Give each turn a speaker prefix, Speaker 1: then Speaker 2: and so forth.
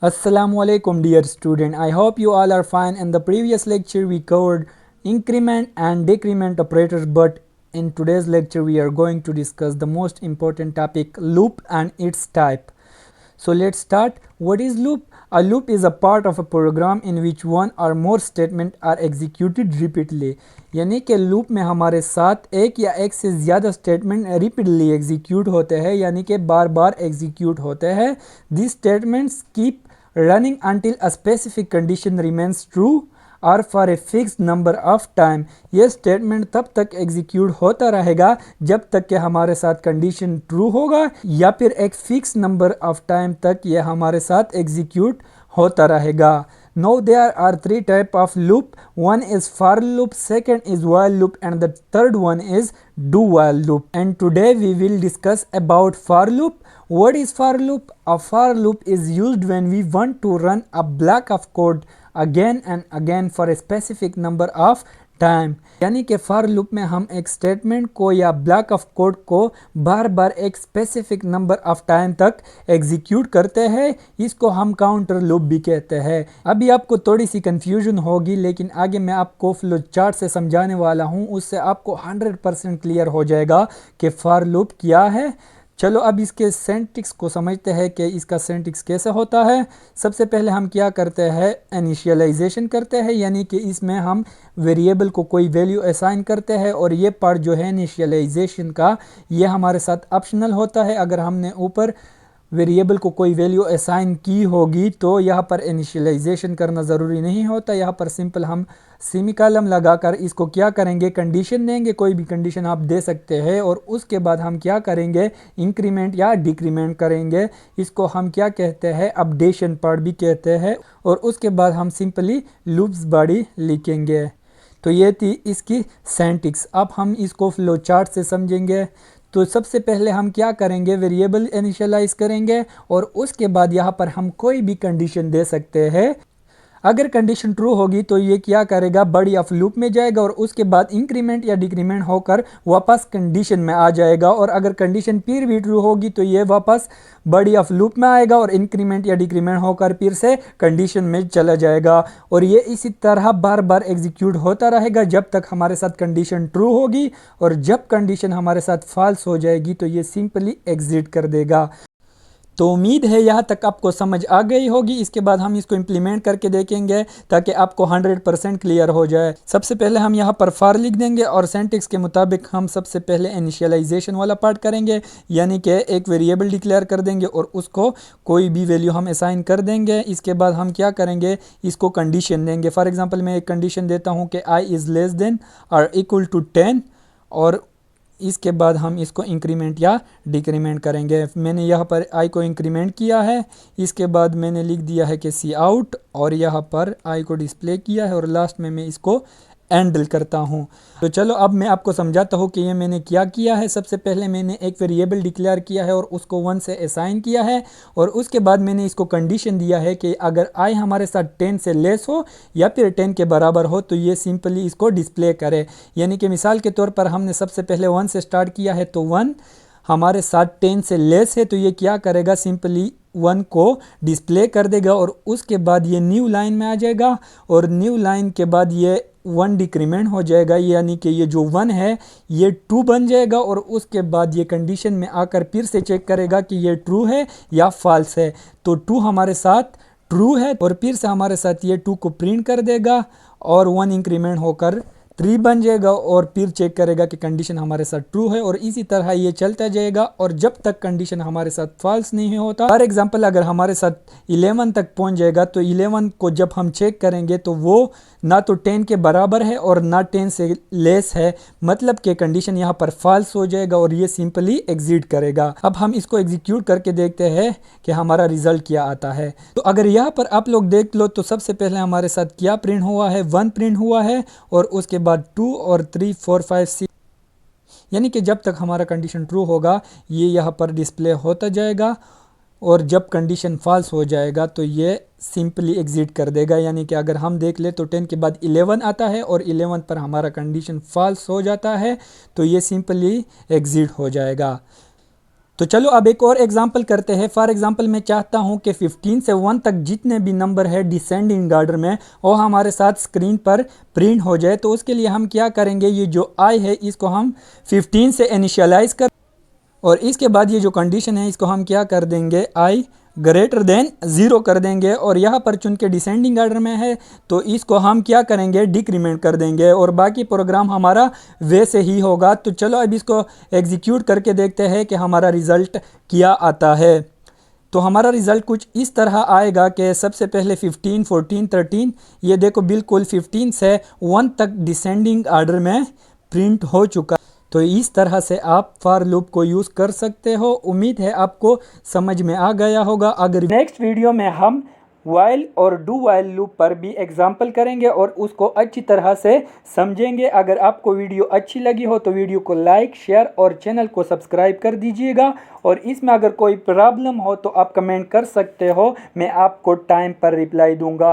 Speaker 1: Assalamualaikum dear student. I hope you all are fine. In the previous lecture we covered increment and decrement operators, but in today's lecture we are going to discuss the most important topic, loop and its type. So let's start. What is loop? A loop is a part of a program in which one or more statement are executed repeatedly. यानी कि loop में हमारे साथ एक या एक से ज़्यादा स्टेटमेंट रिपीटली एग्जीक्यूट होते हैं, यानी कि बार बार एग्जीक्यूट होते हैं. This statements keep running until a specific condition remains true or for a fixed number of time. ये स्टेटमेंट तब तक एग्जीक्यूट होता रहेगा जब तक कि हमारे साथ कंडीशन ट्रू होगा या फिर एक फिक्स नंबर ऑफ टाइम तक ये हमारे साथ एग्जीक्यूट होता रहेगा. Now there are three type of loop. One is for loop, second is while loop, and the third one is do while loop. And today we will discuss about for loop. What is for loop? A for loop is used when we want to run a block of code again and again for a specific number of time. यानी कि for loop में हम एक statement को या block of code को बार बार एक specific number of time तक एग्जीक्यूट करते हैं. इसको हम काउंटर लूप भी कहते हैं. अभी आपको थोड़ी सी कंफ्यूजन होगी, लेकिन आगे मैं आपको फ्लो चार्ट से समझाने वाला हूं, उससे आपको 100% क्लियर हो जाएगा कि फॉर लूप क्या है. चलो अब इसके सिंटैक्स को समझते हैं कि इसका सिंटैक्स कैसे होता है. सबसे पहले हम क्या करते हैं, इनिशियलाइजेशन करते हैं, यानी कि इसमें हम वेरिएबल को कोई वैल्यू असाइन करते हैं. और ये पार्ट जो है इनिशियलाइजेशन का, ये हमारे साथ ऑप्शनल होता है. अगर हमने ऊपर वेरिएबल को कोई वैल्यू असाइन की होगी तो यहाँ पर इनिशियलाइजेशन करना ज़रूरी नहीं होता. यहाँ पर सिंपल हम सेमीकोलन लगाकर इसको क्या करेंगे, कंडीशन देंगे. कोई भी कंडीशन आप दे सकते हैं और उसके बाद हम क्या करेंगे, इंक्रीमेंट या डिक्रीमेंट करेंगे. इसको हम क्या कहते हैं, अपडेशन पार्ट भी कहते हैं. और उसके बाद हम सिंपली लूप्स बॉडी लिखेंगे. तो ये थी इसकी सिंटैक्स. अब हम इसको फ्लो चार्ट से समझेंगे. तो सबसे पहले हम क्या करेंगे, वेरिएबल इनिशियलाइज करेंगे और उसके बाद यहाँ पर हम कोई भी कंडीशन दे सकते हैं. अगर कंडीशन ट्रू होगी तो ये क्या करेगा, बॉडी ऑफ लूप में जाएगा और उसके बाद इंक्रीमेंट या डिक्रीमेंट होकर वापस कंडीशन में आ जाएगा. और अगर कंडीशन फिर भी ट्रू होगी तो ये वापस बॉडी ऑफ लूप में आएगा और इंक्रीमेंट या डिक्रीमेंट होकर फिर से कंडीशन में चला जाएगा. और ये इसी तरह बार बार एग्जीक्यूट होता रहेगा जब तक हमारे साथ कंडीशन ट्रू होगी. और जब कंडीशन हमारे साथ फॉल्स हो जाएगी तो ये सिंपली एग्जिट कर देगा. तो उम्मीद है यहाँ तक आपको समझ आ गई होगी. इसके बाद हम इसको इम्प्लीमेंट करके देखेंगे ताकि आपको 100% क्लियर हो जाए. सबसे पहले हम यहाँ पर फॉर लिख देंगे और सिंटैक्स के मुताबिक हम सबसे पहले इनिशियलाइजेशन वाला पार्ट करेंगे, यानी कि एक वेरिएबल डिक्लेयर कर देंगे और उसको कोई भी वैल्यू हम असाइन कर देंगे. इसके बाद हम क्या करेंगे, इसको कंडीशन देंगे. फॉर एग्जाम्पल मैं एक कंडीशन देता हूँ कि आई इज़ लेस देन और इक्वल टू 10 और इसके बाद हम इसको इंक्रीमेंट या डिक्रीमेंट करेंगे. मैंने यहाँ पर आई को इंक्रीमेंट किया है. इसके बाद मैंने लिख दिया है कि सी आउट और यहाँ पर आई को डिस्प्ले किया है और लास्ट में मैं इसको हैंडल करता हूँ. तो चलो अब मैं आपको समझाता हूँ कि ये मैंने क्या किया है. सबसे पहले मैंने एक वेरिएबल डिक्लेयर किया है और उसको 1 से असाइन किया है. और उसके बाद मैंने इसको कंडीशन दिया है कि अगर आई हमारे साथ 10 से लेस हो या फिर 10 के बराबर हो तो ये सिंपली इसको डिस्प्ले करे. यानी कि मिसाल के तौर पर हमने सबसे पहले 1 से स्टार्ट किया है तो 1 हमारे साथ 10 से लेस है तो ये क्या करेगा, सिंपली 1 को डिस्प्ले कर देगा. और उसके बाद ये न्यू लाइन में आ जाएगा और न्यू लाइन के बाद ये 1 डिक्रीमेंट हो जाएगा, यानी कि ये जो 1 है ये 2 बन जाएगा. और उसके बाद ये कंडीशन में आकर फिर से चेक करेगा कि ये ट्रू है या फॉल्स है. तो 2 हमारे साथ ट्रू है और फिर से हमारे साथ ये 2 को प्रिंट कर देगा और 1 इंक्रीमेंट होकर 3 बन जाएगा और फिर चेक करेगा कि कंडीशन हमारे साथ ट्रू है. और इसी तरह ये चलता जाएगा और जब तक कंडीशन हमारे साथ फॉल्स नहीं होता. फॉर एग्जांपल अगर हमारे साथ 11 तक पहुंच जाएगा तो 11 को जब हम चेक करेंगे तो वो ना तो 10 के बराबर है और ना 10 से लेस है, मतलब कि कंडीशन यहाँ पर फॉल्स हो जाएगा और ये सिंपली एग्जिट करेगा. अब हम इसको एग्जीक्यूट करके देखते हैं कि हमारा रिजल्ट क्या आता है. तो अगर यहाँ पर आप लोग देख लो तो सबसे पहले हमारे साथ क्या प्रिंट हुआ है, 1 प्रिंट हुआ है और उसके बाद 2 और 3 4 5 6, यानी कि जब तक हमारा कंडीशन ट्रू होगा ये यहाँ पर डिस्प्ले होता जाएगा. और जब कंडीशन फॉल्स हो जाएगा तो ये सिंपली एग्जिट कर देगा. यानी कि अगर हम देख ले तो 10 के बाद 11 आता है और 11 पर हमारा कंडीशन फॉल्स हो जाता है तो ये सिंपली एग्जिट हो जाएगा. तो चलो अब एक और एग्जांपल करते हैं। फॉर एग्जांपल मैं चाहता हूं कि 15 से 1 तक जितने भी नंबर है डिसेंडिंग ऑर्डर में वो हमारे साथ स्क्रीन पर प्रिंट हो जाए। तो उसके लिए हम क्या करेंगे, ये जो आई है इसको हम 15 से इनिशियलाइज कर और इसके बाद ये जो कंडीशन है इसको हम क्या कर देंगे, आई ग्रेटर देन 0 कर देंगे। और यहाँ पर चूंकि के डिसेंडिंग ऑर्डर में है तो इसको हम क्या करेंगे, डिक्रीमेंट कर देंगे और बाकी प्रोग्राम हमारा वैसे ही होगा। तो चलो अब इसको एग्जीक्यूट करके देखते हैं कि हमारा रिज़ल्ट क्या आता है। तो हमारा रिज़ल्ट कुछ इस तरह आएगा कि सबसे पहले 15, 14, 13, ये देखो बिल्कुल 15 से 1 तक डिसेंडिंग ऑर्डर में प्रिंट हो चुका। तो इस तरह से आप फॉर लूप को यूज़ कर सकते हो। उम्मीद है आपको समझ में आ गया होगा। अगर नेक्स्ट वीडियो में हम वाइल और डू वाइल लूप पर भी एग्जाम्पल करेंगे और उसको अच्छी तरह से समझेंगे। अगर आपको वीडियो अच्छी लगी हो तो वीडियो को लाइक, शेयर और चैनल को सब्सक्राइब कर दीजिएगा। और इसमें अगर कोई प्रॉब्लम हो तो आप कमेंट कर सकते हो, मैं आपको टाइम पर रिप्लाई दूंगा।